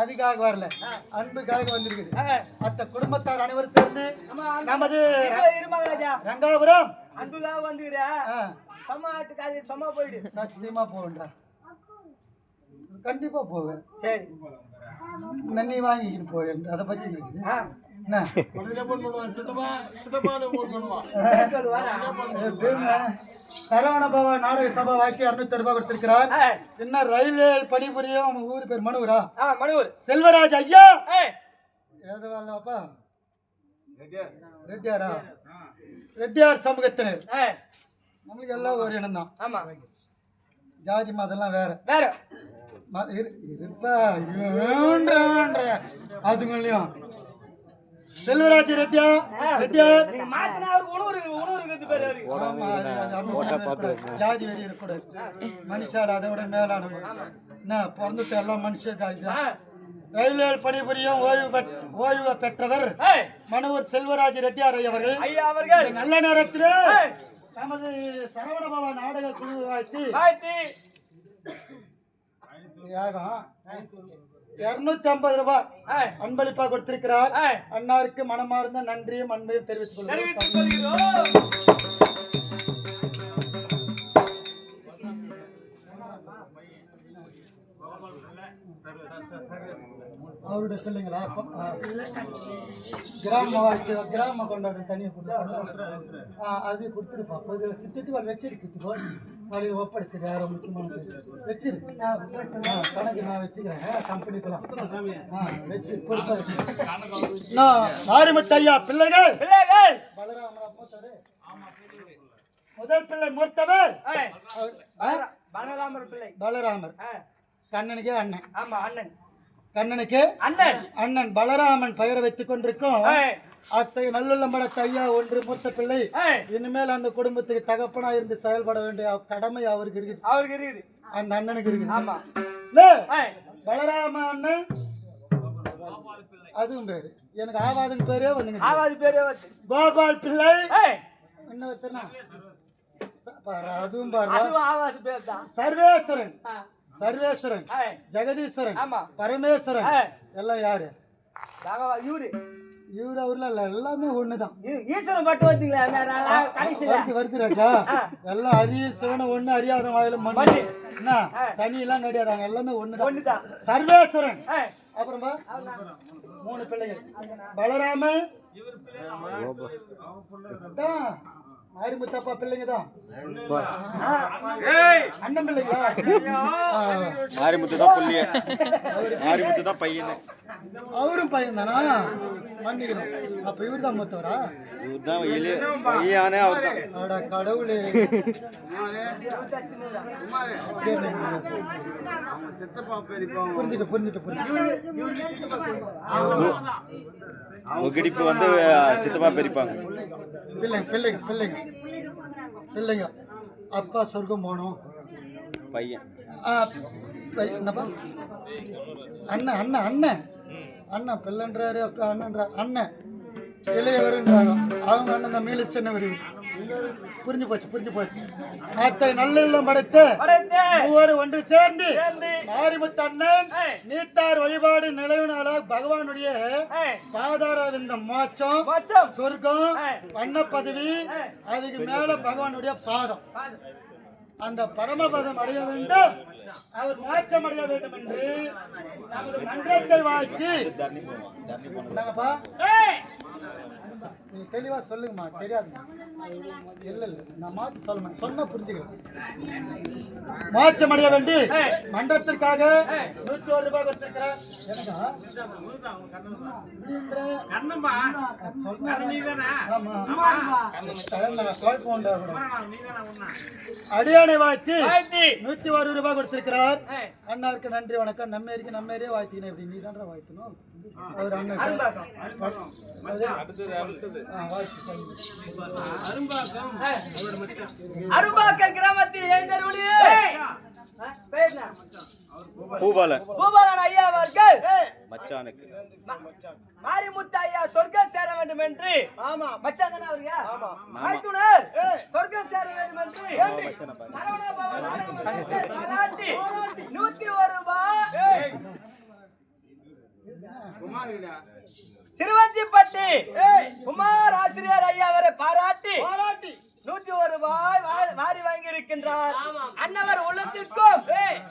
அதுக்காக வரல, அன்புக்காக வந்திருக்குது. மற்ற குடும்பத்தார் அனைவரும் சேர்ந்து நமது ரங்காபுரம் அன்புக்காக வந்துக்கிறேன். சத்தியமா போவேன்டா, கண்டிப்பா போவேன். சரி நன்னி வாங்கிக்கிட்டு போவேன். அதை பத்தி நினைக்குது சரவண பவா நாடக சபா வாக்கி 600 ரூபாய் கொடுத்திருக்கிறார். என்ன ரயில்வே பணிபுரியும் அவங்க ஊரு பேர் மனுவரா? செல்வராஜ் ஐயா. ஏதோ வரலப்பா, ரெட்டியாரா? ரெட்டியார் சமூகத்தினர். நம்மளுக்கு எல்லாம் ஒரு இனம் தான், ஜாதி மதம்லாம் வேற இருப்பா. அதுங்களையும் செல்வராஜ் ரெட்டியார் ஜாதி வெறி இருக்கக்கூடாது. மனுஷால் அதை விட மேலானவங்க என்ன பிறந்துட்டு எல்லாம் மனுஷ ஜாதி தான். ரயில்வே பணிபுரியும் ஓய்வு பெற்றவர் மனுவூர் செல்வராஜ் ரெட்டியார் அவர்கள் நல்ல நேரத்தில் நமது சரவண பவா நாடக குழு வாழ்த்தி யாகம் 250 ரூபாய் அன்பளிப்பா கொடுத்திருக்கிறார். ஆ. அன்னாருக்கு மனமார்ந்த நன்றியும் அன்பையும் தெரிவித்துக் தெரிவித்துக் கொள்கிறோம். கொள்கிறோம். அவருடைய பிள்ளைங்களா? கிராம வாழ்க்கை கிராம கொண்டாடுற தனியை அது கொடுத்துருப்பா. சித்தத்துக்கு அவள் வச்சிருக்கு, நாளைக்கு ஒப்படைச்சிரு. யாரோ முக்கியமான வச்சிரு. கணக்கு நான் வச்சுக்கிறேன். கம்பெனிக்கெல்லாம் வச்சு பொறுப்பா வச்சு மாரிமுத்தையா பிள்ளைகள் பிள்ளைகள் பலராமரா மூத்தவர். முதல் பிள்ளை மூத்தவர் பலராமர் பிள்ளை. பலராமர். கண்ணனுக்கே அண்ணன். ஆமா அண்ணன். கண்ணனுக்கு அண்ணன். அண்ணன் பலராமன் பெயரை வைத்துக் கொண்டிருக்கும். அத்தை நல்லுள்ளம்பட தையா ஒன்று மூத்த பிள்ளை. இனிமேல் அந்த குடும்பத்துக்கு தகப்பனா இருந்து செயல்பட வேண்டிய கடமை அவருக்கு இருக்குது. அவருக்கு இருக்குது. அந்த அண்ணனுக்கு இருக்குது. ஆமா. பலராம அண்ணன் அதுவும் பேரு எனக்கு ஆவாதுன்னு பேரே வந்துங்க. ஆவாது பேரே வந்து கோபால் பிள்ளை. இன்னொருத்தனா அதுவும் பாரு. அதுவும் ஆவாது பேர் தான். சர்வேஸ்வரன். சர்வேஸ்வரன், ஜெகதீஸ்வரன், பரமேஸ்வரன் எல்லாம் யாரு? இவரு இவரு அவர்ல எல்லாமே ஒண்ணுதான். ஈஸ்வரன் பட்டு வந்தீங்களா வருது ராஜா. எல்லாம் அரிய சிவனை ஒண்ணு, அறியாத வாயில மண்ணு. என்ன தனி எல்லாம் கிடையாதாங்க, எல்லாமே ஒண்ணுதான். சர்வேஸ்வரன். அப்புறமா 3 பிள்ளைகள். பலராமன் மாரிமுத்தப்பா பிள்ளைங்க தான். அண்ணன் பிள்ளைங்களா? மாரிமுத்து தான் புள்ளிய, மாரிமுத்து தான் பையன். அவரும் பையன் தானா? மன்னிக்கணும். அப்ப இவரு தான் மூத்தவரா? இவர்தான் பையனே. அவர் தான். கடவுளே. புரிஞ்சுட்டு புரிஞ்சுட்டு புரிஞ்சுட்டு முகடிப்பு வந்து சித்தப்பா பெரிப்பாங்க. பிள்ளைங்க பிள்ளைங்க பிள்ளைங்க பிள்ளைங்க. அப்பா சொர்க்கம் போனோம். பையன் என்னப்பா? அண்ணன் அண்ணன் அண்ணன் அண்ணன் பிள்ளைன்றாரு. அப்பா அண்ணன்றாரு. அண்ணன் இளையவருன்றாங்க. அவங்க அண்ணன் தான் மீள சின்னவர். புரிஞ்சு போச்சு புரிஞ்சு போச்சு. அத்தை நல்ல இல்லம் படைத்து மூவரும் ஒன்று சேர்ந்து மாரிமுத்து அண்ணன் நீத்தார் வழிபாடு நிலவினால பகவானுடைய பாதார விந்த மோட்சம், சொர்க்கம், வண்ண பதவி, அதுக்கு மேல பகவானுடைய பாதம், அந்த பரமபதம் அடைய வேண்டும், அவர் மோட்சம் அடைய வேண்டும் என்று நமது மன்றத்தை வாழ்த்தி. நீ தெளிவா சொல்லுங்கம்மா. தெரியாது இல்ல இல்ல நான் மாத்தி சொல்ல சொன்ன புரிஞ்சுக்கிறேன். மோட்சம் அடைய வேண்டி மன்றத்திற்காக 101 ரூபாய் கொடுத்திருக்கிறேன். அடியானை வாழ்த்தி 101 ரூபாய் கொடுத்திருக்கிறார். அண்ணாருக்கு நன்றி வணக்கம். நம்ம இருக்கு நம்ம ஏரியா வாழ்த்திக்கணும். எப்படி நீ தானே வாழ்த்தணும். அவர் அண்ணன் அரும்பாக்கம் கிராமத்தில் பூபாலன் ஐயா அவர்கள் மச்சானுக்கு மாரிமுத்து ஐயா சொர்க்கம் சேர வேண்டும் என்று. மச்சான் தானே அவருங்க? மைத்துனர் சொர்க்கம் சேர வேண்டும் என்று 101 ரூபாய் சிறுவஞ்சிப்பட்டி குமார் ஆசிரியர் ஐயா அவரை பாராட்டி 101 ரூபாய் மாறி வாங்கி இருக்கின்றார். அன்னவர் உள்ளத்திற்கும்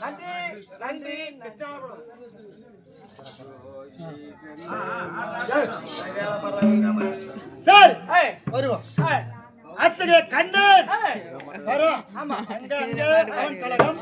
நன்றி நன்றி. சரி வருவோம். அத்தகைய கண்ணன் வரும். அங்க அங்க அவன் கழகம்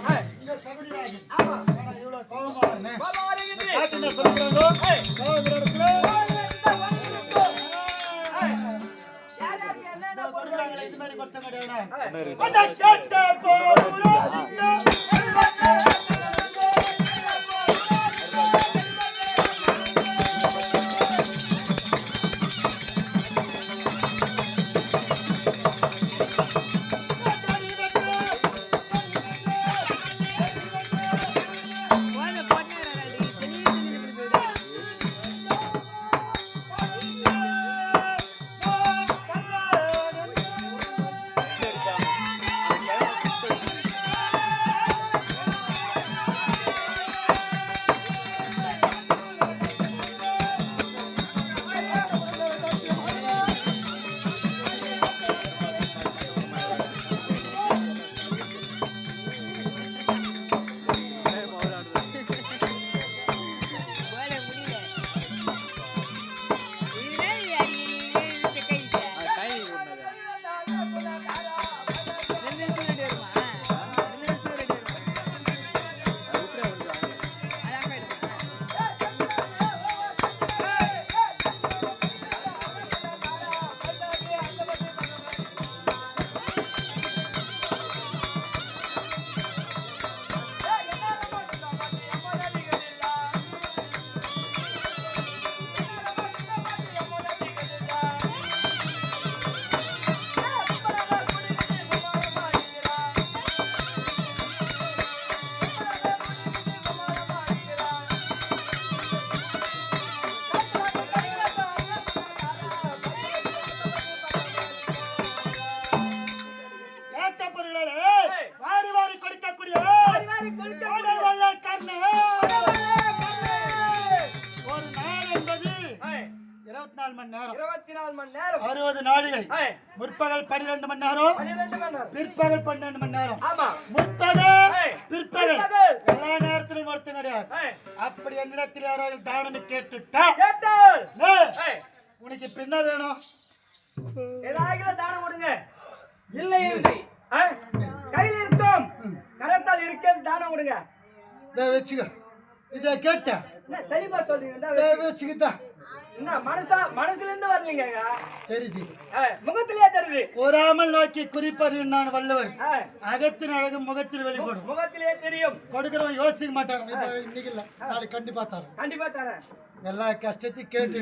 வேலை முற்பகல் 12 மணி நேரம் 12 மணி நேரம். பிற்பகல் 12 மணி நேரம் ஆமா. முற்பகல் ஏய். பிற்பகல் பிற்பகல். எல்லா நேரத்திலும் கொடுத்து கிடையாது ஏய். அப்படி என்னிடத்தில் யாராவது தானம் கேட்டுட்டா கேட்டால். ஏய், ஏய். உனக்கு இப்ப என்ன வேணும் ஏதாவது தானம் கொடுங்க. இல்லை இல்லை. கையில் இருக்கும் கரத்தால் இருக்க தானம் கொடுங்க. இதை வச்சுக்க இதை கேட்ட என்ன செழிப்பா சொல்றீங்க? இதை வச்சுக்கிட்டா என்ன மனசுல இருந்து வரலீங்க. தெரியுது முகத்திலேயே தெரியுது. கூறாமல் நோக்கி குறிப்பது நான் வள்ளுவர் ஏய். அகத்தின் அழகு முகத்தில் வெளிப்படும் முகத்திலேயே தெரியும். கொடுக்கிறவன் யோசிக்க மாட்டான் இப்ப இன்னைக்கு இல்ல நாளைக்கு கண்டிப்பா தரேன் கண்டிப்பா தரேன். எல்லா கஷ்டத்தையும் கேட்டு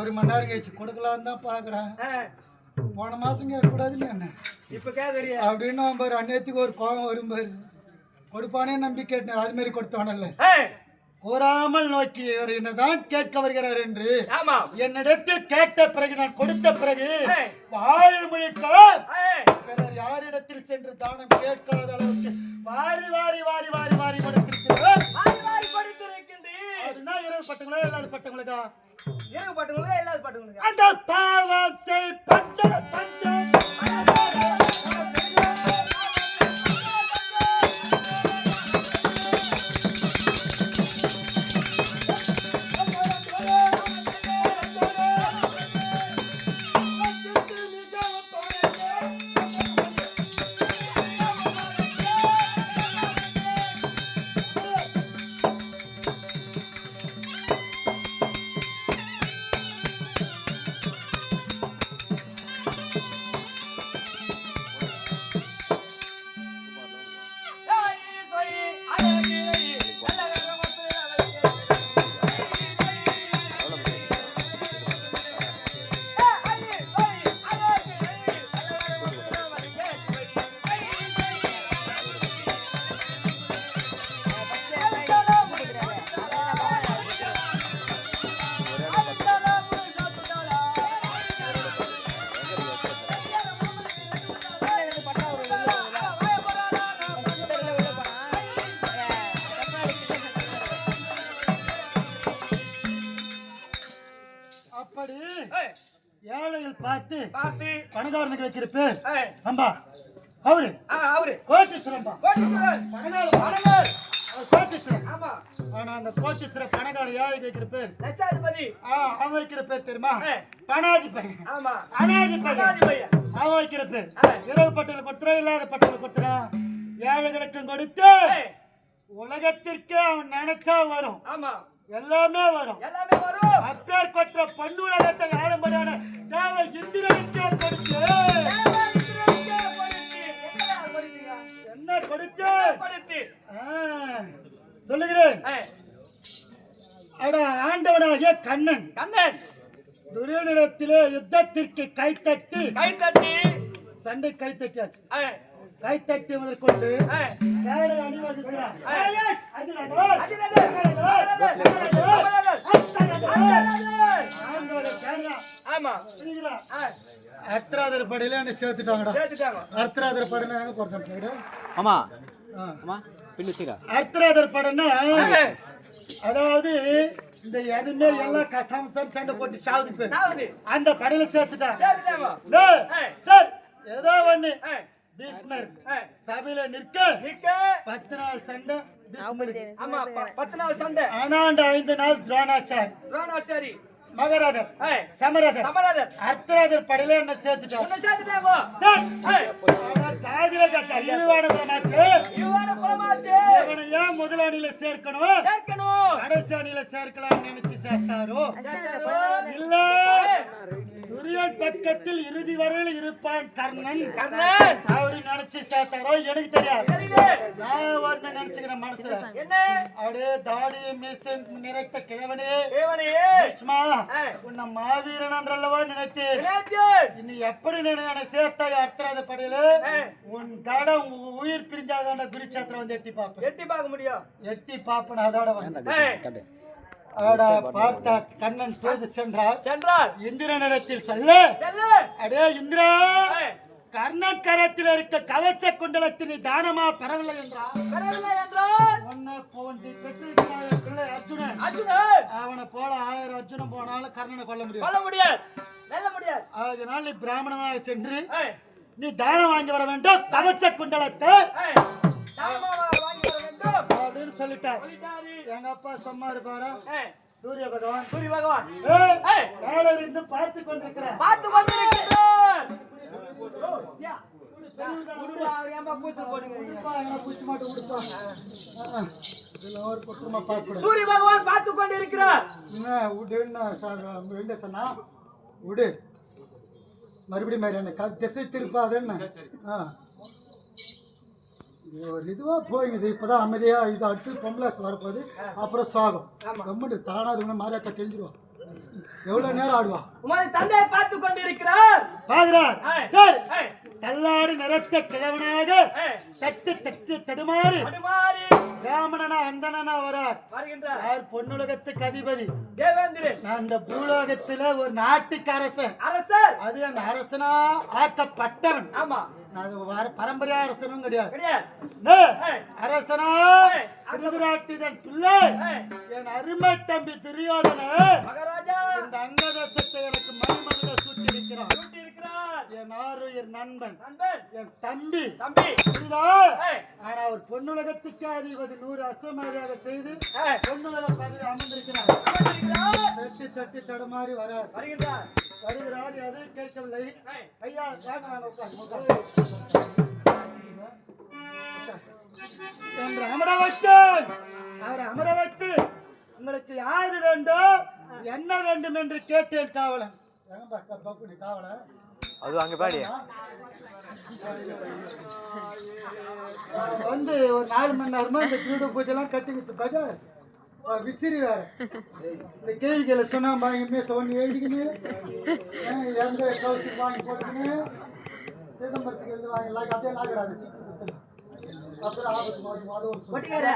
1 மணி நேரம் கழிச்சு கொடுக்கலான்னு தான் பாக்குறேன் போன மாசம் கேட்கக்கூடாதுன்னு என்ன இப்ப கேக்குறிய அப்படின்னு அவன் பாரு அந்நேரத்துக்கு ஒரு கோபம் வரும்போது கொடுப்பானே நம்பி கேட்டேன் அது மாதிரி கொடுத்தவனல்ல கூறாமல் நோக்கி என்னதான் கேட்க வருகிறார் என்று ஆமா. என்னிடத்தில் கேட்ட பிறகு நான் கொடுத்த பிறகு வாய் முழுக்க பிறர் யாரிடத்தில் சென்று தானம் கேட்காத அளவுக்கு வாரி வாரி வாரி வாரி வாரி கொடுத்திருக்கிறேன். அதுனா இரவு பட்டங்களோ எல்லாரும் பட்டங்களுக்கா ஏகப்பட்டவங்களே எல்லாரும் பட்டவங்களுக்கு. அந்த பாவத்தை பச்சை பச்சை அப்படி ஏழைகள் பார்த்து பணக்காரனுக்கு வைக்கிற பேர் அம்பா அவரு கோட்டீஸ்வரம்பா பணக்கார கோட்டீஸ்வரன். ஆனா அந்த கோட்டீஸ்வர பணக்கார ஏழைக்கு வைக்கிற பேர் அவன் வைக்கிற பேர் தெரியுமா பணாதிபதி. அனாதிபதி அவன் வைக்கிற பேர் இரவு பட்டங்களை கொடுத்துறா இல்லாத பட்டங்களை கொடுத்துறா ஏழைகளுக்கும் கொடுத்து உலகத்திற்கு அவன் நினைச்சா வரும் எல்லாமே வரும். அப்பேர் கொற்ற பண்டுலகத்தை ஆளும்படியான தேவ இந்திரனுக்கே கொடுத்து என்ன கொடுத்து சொல்லுகிறேன். ஆண்டவனாகிய கண்ணன் துரியோதனத்திலே யுத்தத்திற்கு கைத்தட்டி சண்டை கைத்தட்டியாச்சு. கைத்தட்டி முதற்கொண்டு சேனை அணிவகுக்கிறார். அர்த்தராதர் படையில என்ன சேர்த்துட்டாங்கடா. அர்த்தராதர் படைனா எங்க போறது சைடு? ஆமா ஆமா பின்னுச்சுங்க. அர்த்தராதர் படைனா அதாவது இந்த எதுவுமே எல்லாம் கசம்சம் சண்டை போட்டு சாவுது பேர் அந்த படையில சேர்த்துட்டாங்க. சார் ஏதோ ஒண்ணு பீஸ்மர் சபையில நிற்க 10 நாள் சண்டை. 10 நாள் சண்டை. ஆனாண்டு 5 நாள் துரோணாச்சாரி மகராதர் சமரதர் அர்த்தராதர் படையில என்ன சேர்த்துட்டாங்க. ஏன் முதல் அணியில சேர்க்கணும் கடைசி அணியில சேர்க்கலாம் நினைச்சு சேர்த்தாரோ இல்ல துரியன் பக்கத்தில் இறுதி வரையில் இருப்பான் கர்ணன் அப்படி நினைச்சு சேர்த்தாரோ எனக்கு தெரியாது. நான் ஒரு நினைச்சுக்கிற மனசுல அப்படியே தாடி மீசன் நிறைத்த கிழவனே உன்னை மாவீரன் என்றல்லவா நினைத்தேன். இன்னும் எப்படி நினை சேர்த்தாய் அர்த்தராத படையில உன் தடம் உயிர் பிரிஞ்சாதான குருச்சேத்திரம் வந்து எட்டி பார்க்க முடியும். எட்டி பார்ப்பன அதோட வந்து பார்த்தா கண்ணன் தூது சென்றார். இந்திரனிடத்தில் சொல்ல அடே இந்திரா கர்ணக்கரத்தில் இருக்க கவச்ச குண்டலத்தினை தானமா பெறவில்லை என்றார். அர்ஜுனன் அவனை போல 1000 அர்ஜுனன் போனாலும் கர்ணனை கொல்ல முடியாது. வெல்ல முடியாது. அதனால் நீ பிராமணனாக சென்று ஏய், நீ தானம் வாங்கி வர வேண்டும். கவச்ச குண்டலத்தை ஏய், தாமாவா வாங்கி வர வேண்டும் அப்படின்னு சொல்லிட்டார். சொல்லிட்டாரு. எங்க அப்பா சும்மா இருப்பாரா? ஏய், சூரிய பகவான் சூரிய பகவான் ஏய், ஏய், மேல இருந்து பார்த்து கொண்டிருக்கிறார். பார்த்து கொண்டிருக்கிறார். குருவா, அவர் ஏன்பா கூச்சல் போடுங்கிறீங்க? உடுப்பா, எங்களை பூச்சி மாட்டு உடுப்பா. இதுல ஒரு பக்கமா பார்க்கக்கூடாது. சூரிய பகவான் பார்த்து கொண்டிருக்கிறார். என்ன விடுன்னா என்ன சொன்னா விடு மறுபடியும் மாதிரி என்ன திசை திருப்பாது என்ன ஒரு இதுவா போயிங்குது. இப்பதான் அமைதியா இது அடுத்து பொம்பளாஸ் வரப்போகுது. அப்புறம் சாகம் கம்முண்டு தானா அது மாரியாத்தா தெரிஞ்சிருவா. எவ்வளவு நேரம் ஆடுவா? உமது தந்தையை பார்த்து கொண்டிருக்கிறார். பாக்குறார். ஏய், சரி ஏய், தள்ளாடு நிறத்த கிழவனாக ஏய், தட்டு தட்டு தடுமாறி அடிமாறி பிராமணனா அந்தனா வரார். வருகின்றார். யார்? பொன்னுலகத்துக்கு அதிபதி. தேவேந்திரன் நான் இந்த பூலோகத்துல ஒரு நாட்டுக்கு அரசன். அரசர். அது அந்த அரசனா ஆக்கப்பட்டவன். ஆமா, நான் பரம்பரையா அரசனும் கிடையாது. கிடையாது. ஏய், அரசனா திருவிராட்டிதன் பிள்ளை என் அருமை தம்பி துரியோதனன் மகாராஜா இந்த அங்கதேசத்தை எனக்கு மருமகன சூட்டி இருக்கிறான். சூட்டி இருக்கிறார். என் ஆருயிர் நண்பன், நண்பன், என் தம்பி. தம்பி. புரியுதா? ஏய், ஆனா அவர் பொன்னுலகத்துக்கு அதிபதி 100 அஸ்வமேதையாக செய்து ஏய், பொன்னுலக பதவி அமர்ந்திருக்கிறார். அமர்ந்திருக்கிறார். தட்டி தட்டி தடுமாறி வரார். வருகின்றார். வருகிறார். எதை கேட்கவில்லை. ஏய், ஐயா வாங்க வாங்க உட்காரு. என்று அமர வைத்தேன். அவரை அமர வைத்து உங்களுக்கு யாது வேண்டும் என்ன வேண்டும் என்று கேட்டேன். காவலன் காவலன் அது அங்க பாடி வந்து ஒரு 4 மணி நேரமா இந்த திருடு பூஜைலாம் கட்டிக்கிட்டு பஜார் விசிறி வேற இந்த கேள்விகளை சொன்னா மீச ஒன்று எழுதிக்கின்னு எந்த கவுசி வாங்கி போட்டுக்கின்னு சிதம்பரத்துக்கு எழுதி வாங்கலாம். அப்படியே லாகடாது அப்புறம் ஆபத்து மாதிரி அது ஒரு ஒட்டிக்காரே.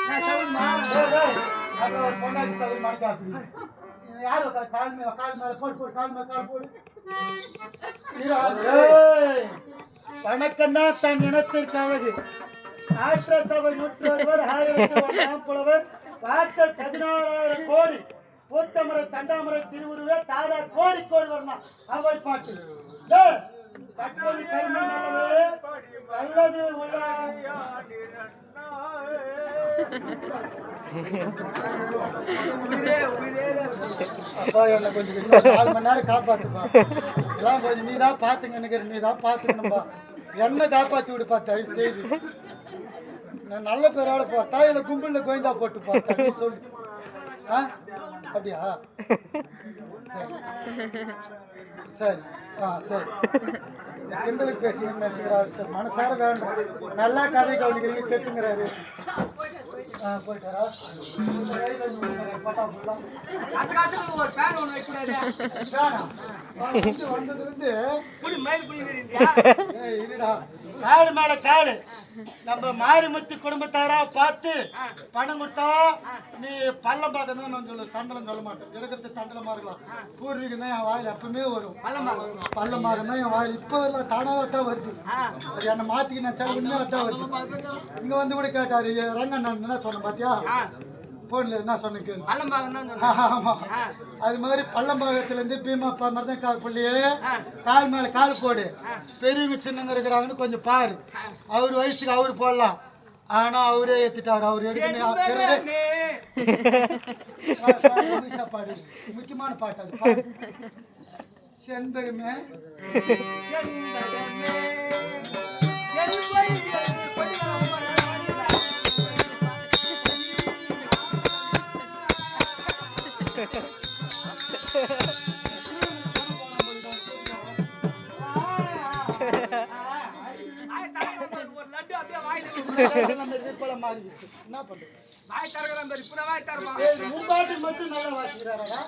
நான் சொல்லுமா? அப்புறம் ஒரு பொண்டாட்டி சவுல் மணிக்கா அப்படி யார் கால் மேல போடு கால் மேல கால் போடு. வணக்கம் தான் தன் இனத்திற்காவது ஆற்ற சபை 101 1001 புலவர் வார்த்தை 16,000 கோடி பூத்தமரை தண்டாமரை திருவுருவே தாதா கோடி கோடி வரணும். அவை பாட்டு கட்டளை கைமண் அளவு நல்லது உள்ள உயிரே, உயிரே. அப்பா என்ன கொஞ்சம் 4 மணி நேரம் காப்பாத்துப்பா. எல்லாம் கொஞ்சம் நீ தான் பாத்துங்க நினைக்கிறேன். நீ தான் பாத்துக்கணும்பா. என்ன காப்பாத்தி விடுப்பா தயவு செய்து. நான் நல்ல பேரோட போ. தாயில கும்பிள்ல கோயந்தா போட்டு பார்த்தா சொல்லு. அப்படியா? சரி சரி கிண்டலுக்கு பேசுகிறேன்னு நினச்சிக்கிறாரு சார். மனசார வேண்டும். நல்லா கதை கவனிக்கிறீங்க கேட்டுங்கிறாரு. போயிட்டாரா? காசு காசுக்கு ஒரு பேன் ஒண்ணு வைக்கக்கூடாது. வந்ததுலேருந்து புடி மயில் புடிக்கிறீங்களா? இருடா காடு மேல காடு. நம்ம மாரிமுத்து குடும்பத்தாரா பார்த்து பணம் கொடுத்தா நீ பள்ளம் பார்க்கணும் நான் சொல்ல தண்டலம் சொல்ல மாட்டேன். இருக்கிறது தண்டலமா இருக்கலாம். பூர்வீகம் தான் என் வாயில் எப்பவுமே வரும். பள்ளமாக தான் என் வாயில் இப்போ இல்லை தானாக தான் வருது. அது என்னை மாற்றிக்க நான் சார் உண்மையாக தான் வருது. இங்கே வந்து கூட கேட்டார் ரங்கண்ணன் என்ன சொன்னேன் பார்த்தியா போன்ல என்ன சொன்ன கேள்வி. ஆமா அது மாதிரி பள்ளம்பாகத்திலேருந்து பீமாப்பா மருதக்கார் பிள்ளையே கால் மேலே கால் போடு. பெரியவங்க சின்னங்க இருக்கிறாங்கன்னு கொஞ்சம் பாரு. அவர் வயசுக்கு அவரு போடலாம். ஆனா அவரே ஏத்திட்டாரு. அவர் பாடு முக்கியமான பாட்டு அது பாடு. செண்பகமே என்ன பண்றது? மும்பாட்டி மட்டும் நல்லா வாசிக்கிறாரா?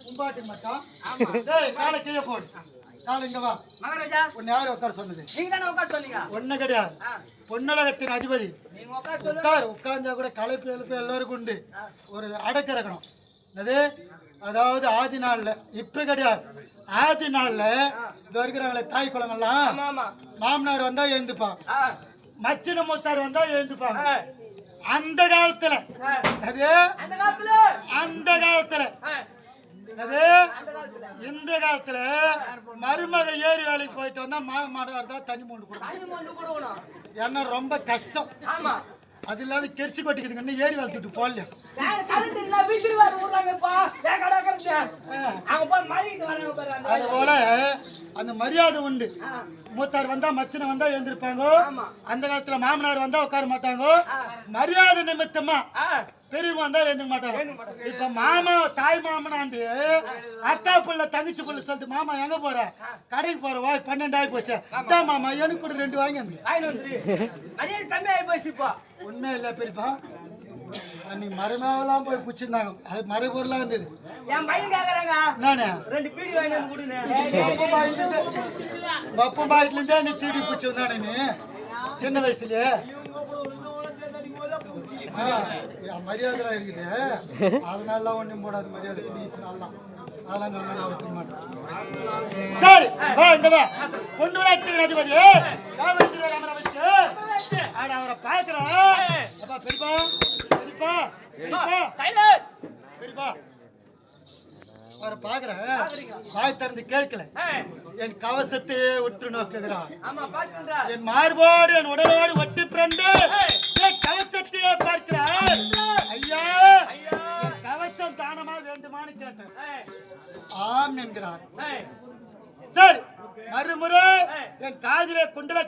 மும்பாட்டி மட்டும் காலை கீழே போடு. காலை இங்க வா. மகாராஜா உன்னை யாரு உட்கார சொன்னது? நீங்க தானே உட்கார சொன்னீங்க. ஒண்ணு கிடையாது. பொன்னுலகத்தின் அதிபதி நீங்க உட்கார சொல்லுங்க. உட்கார். உட்கார்ந்தா கூட களைப்பு எழுப்பு எல்லாருக்கும் உண்டு. ஒரு அடக்க இருக்கணும். அது அதாவது ஆதி நாள்ல இப்ப கிடையாது. ஆதி நாள்ல இங்க இருக்கிறவங்கள தாய் குளங்கள்லாம் மாமனார் வந்தா எழுந்துப்பான். மச்சின மூத்தார் வந்தா எழுந்துப்பாங்க. அந்த காலத்துல அது அந்த காலத்துல அது இந்த காலத்துல மருமக ஏரி வேலைக்கு போயிட்டு வந்தா மாடு தான் தண்ணி மொண்டு கொடுக்கணும். ஏன்னா ரொம்ப கஷ்டம். அது இல்லாத கெரிச்சு கொட்டிக்குதுங்க ஏரி வளர்த்துட்டு போடல. அது போல அந்த மரியாதை உண்டு. மூத்தார் வந்தா மச்சனை வந்தா எழுந்திருப்பாங்க. அந்த காலத்துல மாமனார் வந்தா உட்கார மாட்டாங்க. மரியாதை நிமித்தமா பெரியவங்க வந்தா எழுந்திருக்க மாட்டாங்க. இப்ப மாமா தாய் மாமனாண்டு அக்கா புள்ள தங்கச்சி புள்ள சொல்லிட்டு மாமா எங்க போற கடைக்கு போற வா 12 ஆகி போச்சு மாமா எனக்கு கூட 2 வாங்கி உண்மை இல்ல பெரியப்பா. அன்னைக்கு மரமெல்லாம் போய் பிடிச்சிருந்தாங்க. அது மறைபொருளா இருந்தது. பப்பம் பாயிட்டுல இருந்தே நீ திருடி பிடிச்சி வந்தானே நீ சின்ன வயசுலயே. மரியாதை இருக்குது. அதனால ஒண்ணும் போடாது மரியாதை அதெல்லாம் சொன்னா ஒத்துக்க மாட்டேன். சரி பொண்ணு விளையாட்டு அதிபதி அவரை பாக்குறேன். பெரியப்பா பெரியப்பா பெரியப்பா பெரியப்பா அவரை பாக்குறேன். வாய் திறந்து கேட்கல. என் கவசத்தையே உற்று நோக்குகிறான். என் மார்போடு என் உடலோடு ஒட்டி பிறந்து என் கவசத்தையே பார்க்கிறார். ஐயா என் கவசம் தானமா வேண்டுமான்னு கேட்டேன். ஆம் என்கிறார். சரி மறுமுறை என் காதிலே குண்டல